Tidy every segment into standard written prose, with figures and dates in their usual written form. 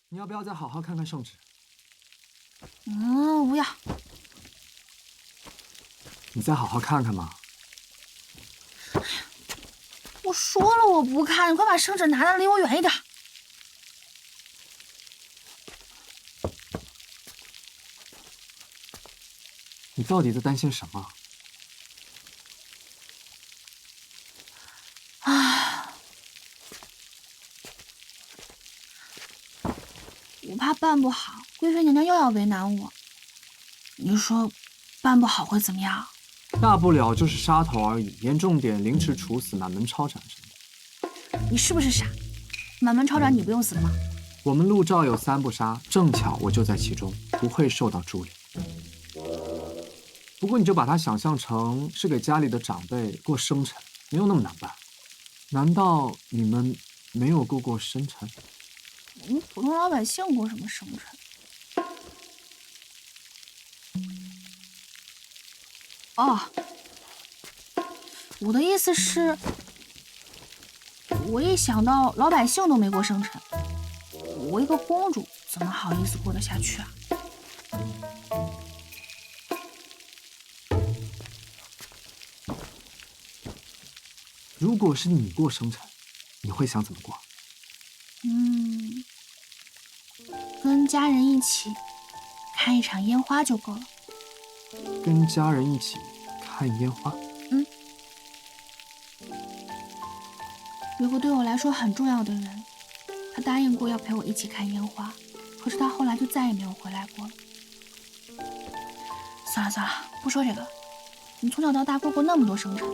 你要不要再好好看看圣旨？不要。你再好好看看嘛。我说了我不看，你快把圣旨拿来，离我远一点。你到底在担心什么？我怕办不好，贵妃娘娘又要为难我。你说，办不好会怎么样？大不了就是杀头而已，严重点凌迟处死、满门抄斩什么的。你是不是傻？满门抄斩你不用死的吗？我们陆赵有3不杀，正巧我就在其中，不会受到株连。不过你就把它想象成是给家里的长辈过生辰，没有那么难办。难道你们没有过生辰？我们普通老百姓过什么生辰？哦，我的意思是，我一想到老百姓都没过生辰，我一个公主怎么好意思过得下去啊？如果是你过生辰，你会想怎么过？跟家人一起看一场烟花就够了。跟家人一起看烟花？有个对我来说很重要的人，他答应过要陪我一起看烟花，可是他后来就再也没有回来过了。算了，不说这个了。你从小到大过那么多生辰，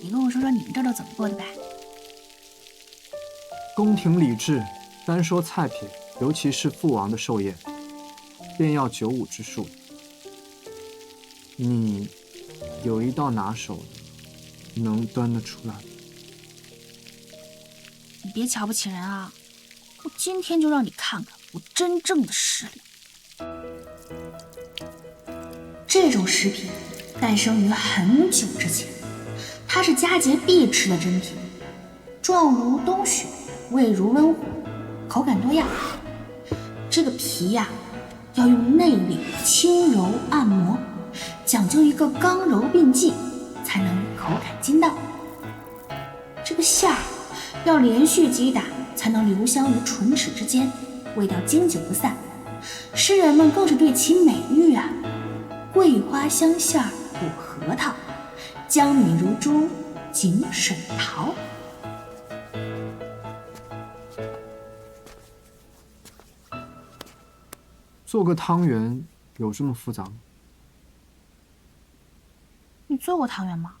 你跟我说说你们这都怎么过的呗？宫廷礼制，单说菜品，尤其是父王的寿宴，便要9五之数。你有一道拿手的，能端得出来吗？你别瞧不起人啊！我今天就让你看看我真正的实力。这种食品诞生于很久之前，它是佳节必吃的珍品，状如冬雪，味如温火，口感多样。这个皮呀，要用内力轻柔按摩，讲究一个刚柔并济，才能口感筋道。这个馅儿要连续击打，才能留香于唇齿之间，味道经久不散。诗人们更是对其美誉啊，桂花香馅儿补核桃，江米如珠紧水桃。做个汤圆有这么复杂吗？你做过汤圆吗？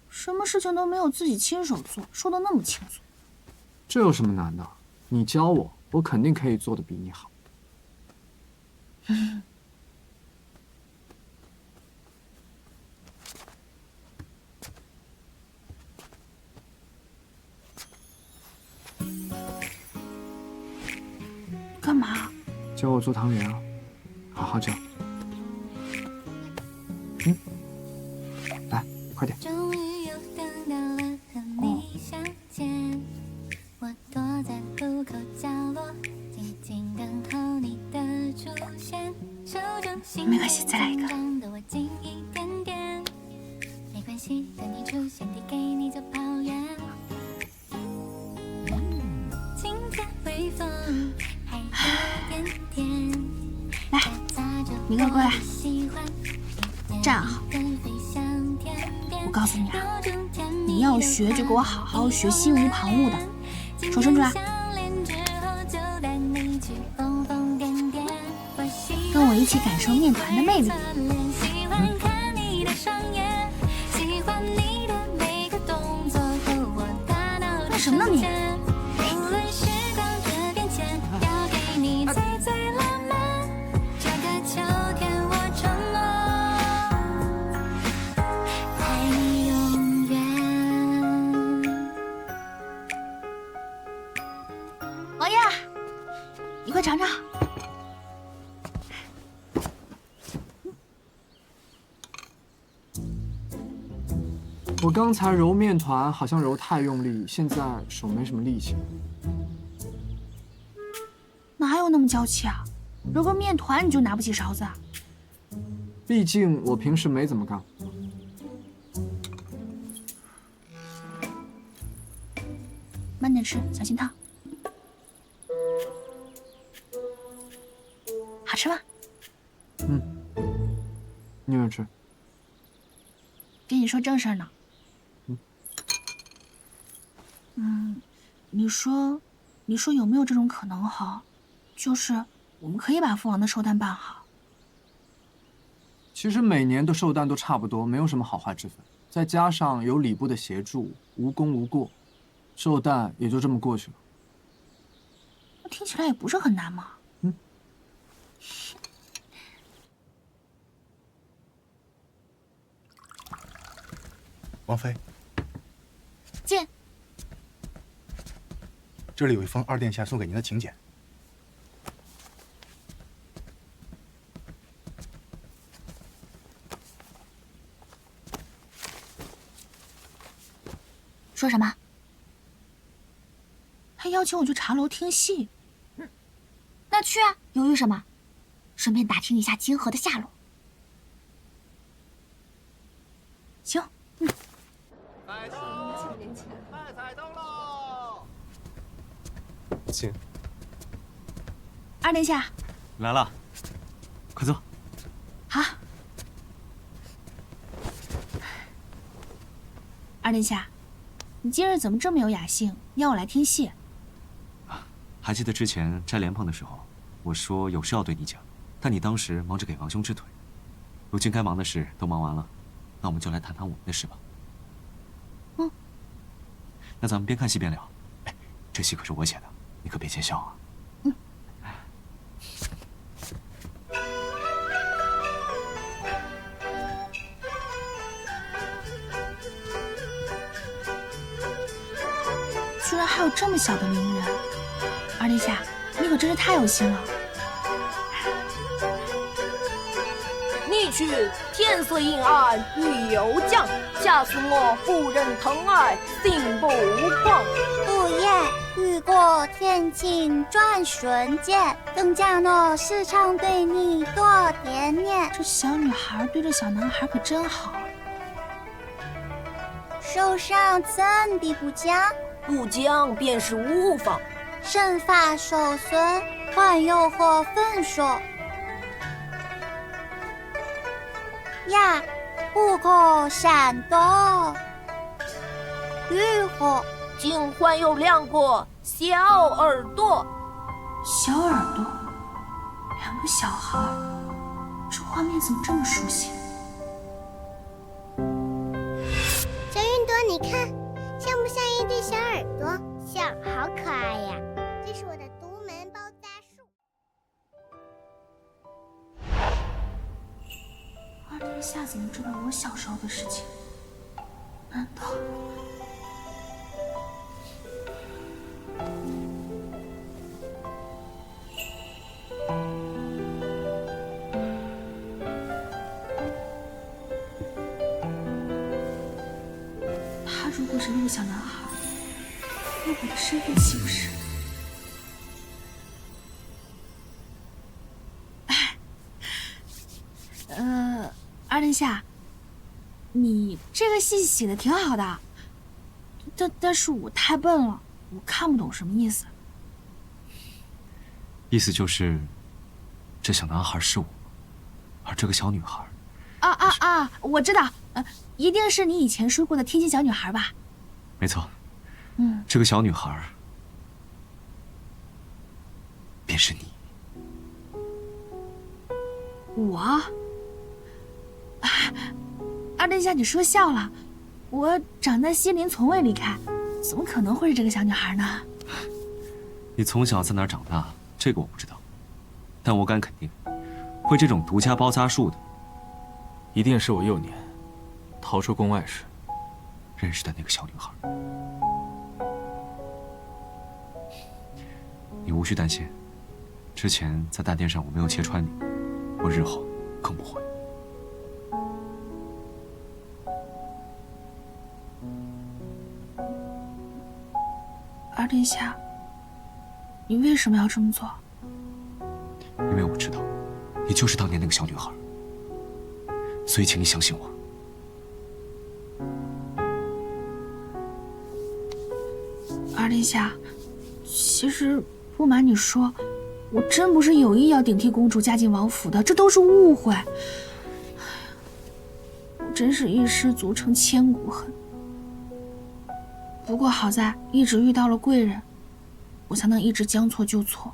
什么事情都没有自己亲手做，说的那么轻松。这有什么难的？你教我，我肯定可以做得比你好。干嘛？教我做汤圆啊，好好教。来，快点。终于又等到了和你相见，我躲在路口角落，静静等候你的出现。手中心没关系，再来一个。的我近一点点，没关系，等你出现，递给你做抱怨。清甜微风，还有点甜。来，你给我过来，站好。我告诉你啊，你要学就给我好好学，心无旁骛的。手伸出来，跟我一起感受面团的魅力。干什么呢你？王爷，你快尝尝。我刚才揉面团好像揉太用力，现在手没什么力气。哪有那么娇气啊？揉个面团你就拿不起勺子啊？毕竟我平时没怎么干。慢点吃，小心烫。好吃吗？你也吃。跟你说正事儿呢。你说有没有这种可能哈？就是我们可以把父王的寿诞办好。其实每年的寿诞都差不多，没有什么好坏之分。再加上有礼部的协助，无功无过，寿诞也就这么过去了。那听起来也不是很难嘛。王妃，进。这里有一封二殿下送给您的请柬。说什么？还邀请我去茶楼听戏？那去啊，犹豫什么？顺便打听一下金河的下落。行。彩灯，卖彩灯喽！请。二殿下。来了，快坐。好。二殿下，你今日怎么这么有雅兴，邀我来听戏？还记得之前摘莲蓬的时候，我说有事要对你讲，但你当时忙着给王兄治腿。如今该忙的事都忙完了，那我们就来谈谈我们的事吧。那咱们边看戏边聊。哎，这戏可是我写的，你可别见笑啊。居然还有这么小的名人，二殿下，你可真是太有心了。你去天色阴暗雨犹降，恰似我妇人疼爱心不狂。不言雨过天晴转瞬间，更加我时常对你多惦念。这小女孩对这小男孩可真好。受伤怎地不讲？不讲便是无妨。身发受损，还有何分说？呀，不可闪躲。如何？竟还有两个小耳朵。小耳朵，两个小孩，这画面怎么这么熟悉？小云朵，你看，像不像一对小耳朵？像，好可爱呀！这是我的独门包扎术。二殿下怎么知道我小时候的事情？难道？他如果是那个小男孩，那我的身份岂不是？二殿下，你这个戏写的挺好的，但是我太笨了，我看不懂什么意思。意思就是，这小男孩是我，而这个小女孩……我知道，一定是你以前说过的天津小女孩吧？没错，这个小女孩便是你。我？二殿下，你说笑了，我长在西林，从未离开，怎么可能会是这个小女孩呢？你从小在哪儿长大？这个我不知道，但我敢肯定，会这种独家包扎术的，一定是我幼年逃出宫外时认识的那个小女孩。你无需担心，之前在大殿上我没有揭穿你，我日后更不会。二殿下，你为什么要这么做？因为我知道，你就是当年那个小女孩，所以请你相信我。二殿下，其实不瞒你说，我真不是有意要顶替公主嫁进王府的，这都是误会。我真是一失足成千古恨。不过好在一直遇到了贵人，我才能一直将错就错。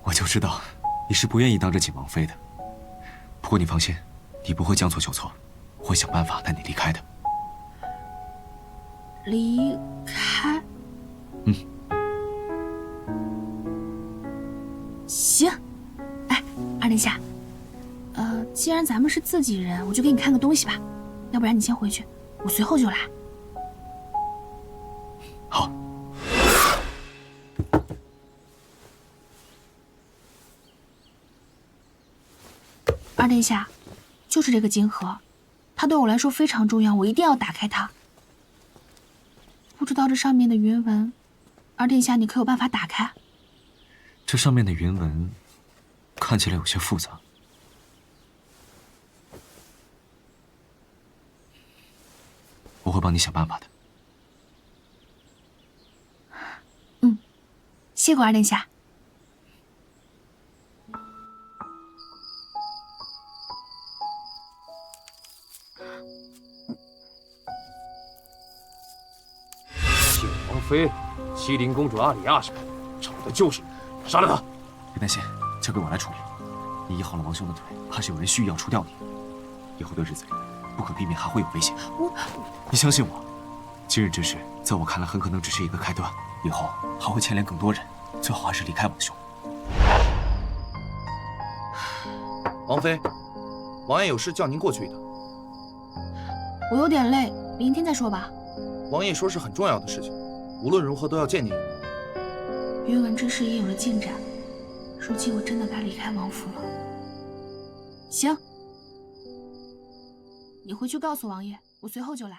我就知道你是不愿意当这锦王妃的，不过你放心，你不会将错就错，我会想办法带你离开的。离开？行。哎，二殿下，既然咱们是自己人，我就给你看个东西吧，要不然你先回去，我随后就来。好。二殿下，就是这个金盒，它对我来说非常重要，我一定要打开它。不知道这上面的云纹，二殿下你可有办法打开？这上面的云纹看起来有些复杂，我会帮你想办法的。谢过二殿下。锦王妃、麒麟公主阿里亚什么，找的就是你，杀了他！别担心，交给我来处理。你医好了王兄的腿，怕是有人蓄意要除掉你。以后的日子里，不可避免还会有危险。你相信我，今日之事，在我看来很可能只是一个开端，以后还会牵连更多人，最好还是离开王兄。王妃，王爷有事叫您过去一趟。我有点累，明天再说吧。王爷说是很重要的事情，无论如何都要见您一面。云纹之事也有了进展，如今我真的该离开王府了。行，你回去告诉王爷，我随后就来。